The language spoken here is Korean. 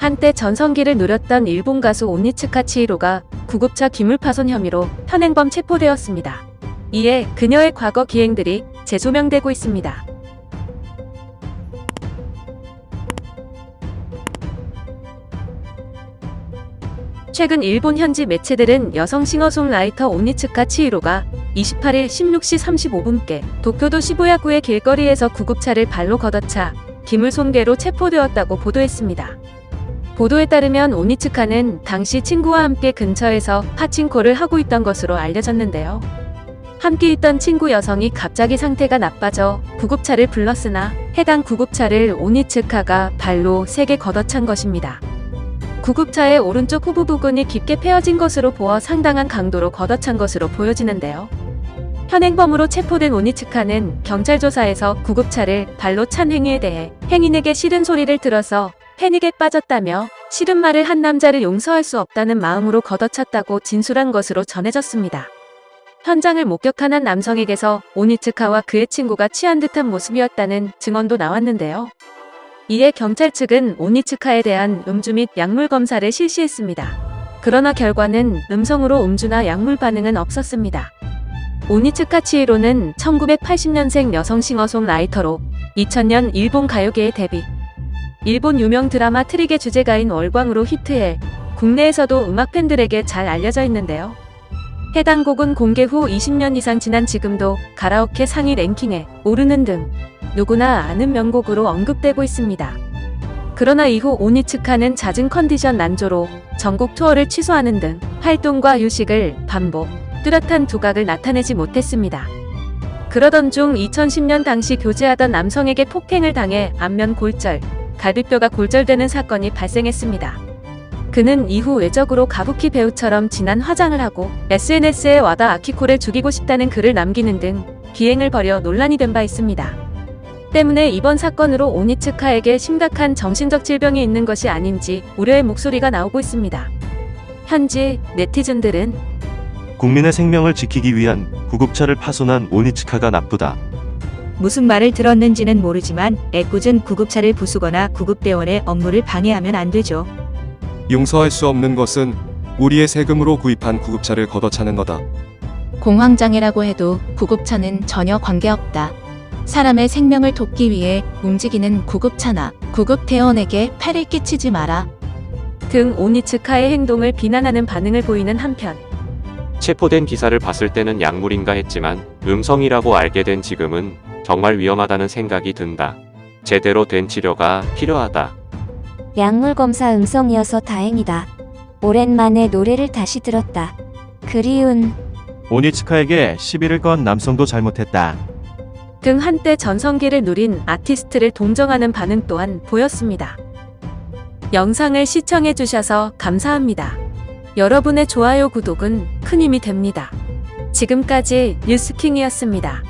한때 전성기를 누렸던 일본 가수 오니츠카 치히로가 구급차 기물파손 혐의로 현행범 체포되었습니다. 이에 그녀의 과거 기행들이 재조명되고 있습니다. 최근 일본 현지 매체들은 여성 싱어송라이터 오니츠카 치히로가 28일 16시 35분께 도쿄도 시부야구의 길거리에서 구급차를 발로 걷어차 기물손괴로 체포되었다고 보도했습니다. 보도에 따르면 오니츠카는 당시 친구와 함께 근처에서 파친코를 하고 있던 것으로 알려졌는데요. 함께 있던 친구 여성이 갑자기 상태가 나빠져 구급차를 불렀으나 해당 구급차를 오니츠카가 발로 세게 걷어찬 것입니다. 구급차의 오른쪽 후부 부분이 깊게 패어진 것으로 보아 상당한 강도로 걷어찬 것으로 보여지는데요. 현행범으로 체포된 오니츠카는 경찰 조사에서 구급차를 발로 찬 행위에 대해 행인에게 싫은 소리를 들어서 패닉에 빠졌다며 싫은 말을 한 남자를 용서할 수 없다는 마음으로 걷어찼다고 진술한 것으로 전해졌습니다. 현장을 목격한 한 남성에게서 오니츠카와 그의 친구가 취한 듯한 모습이었다는 증언도 나왔는데요. 이에 경찰 측은 오니츠카에 대한 음주 및 약물 검사를 실시했습니다. 그러나 결과는 음성으로 음주나 약물 반응은 없었습니다. 오니츠카 치히로는 1980년생 여성 싱어송라이터로 2000년 일본 가요계에 데뷔. 일본 유명 드라마 트릭의 주제가인 월광으로 히트해 국내에서도 음악 팬들에게 잘 알려져 있는데요. 해당 곡은 공개 후 20년 이상 지난 지금도 가라오케 상위 랭킹에 오르는 등 누구나 아는 명곡으로 언급되고 있습니다. 그러나 이후 오니츠카는 잦은 컨디션 난조로 전국 투어를 취소하는 등 활동과 휴식을 반복, 뚜렷한 두각을 나타내지 못했습니다. 그러던 중 2010년 당시 교제하던 남성에게 폭행을 당해 안면 골절, 갈비뼈가 골절되는 사건이 발생했습니다. 그는 이후 외적으로 가부키 배우처럼 진한 화장을 하고 SNS에 와다 아키코를 죽이고 싶다는 글을 남기는 등 기행을 벌여 논란이 된 바 있습니다. 때문에 이번 사건으로 오니츠카에게 심각한 정신적 질병이 있는 것이 아닌지 우려의 목소리가 나오고 있습니다. 현지 네티즌들은 국민의 생명을 지키기 위한 구급차를 파손한 오니츠카가 나쁘다. 무슨 말을 들었는지는 모르지만 애꿎은 구급차를 부수거나 구급대원의 업무를 방해하면 안 되죠. 용서할 수 없는 것은 우리의 세금으로 구입한 구급차를 걷어차는 거다. 공황장애라고 해도 구급차는 전혀 관계없다. 사람의 생명을 돕기 위해 움직이는 구급차나 구급대원에게 폐를 끼치지 마라. 등 오니츠카의 행동을 비난하는 반응을 보이는 한편 체포된 기사를 봤을 때는 약물인가 했지만 음성이라고 알게 된 지금은 정말 위험하다는 생각이 든다. 제대로 된 치료가 필요하다. 약물 검사 음성이어서 다행이다. 오랜만에 노래를 다시 들었다. 그리운 오니츠카에게 시비를 건 남성도 잘못했다. 등 한때 전성기를 누린 아티스트를 동정하는 반응 또한 보였습니다. 영상을 시청해주셔서 감사합니다. 여러분의 좋아요, 구독은 큰 힘이 됩니다. 지금까지 뉴스킹이었습니다.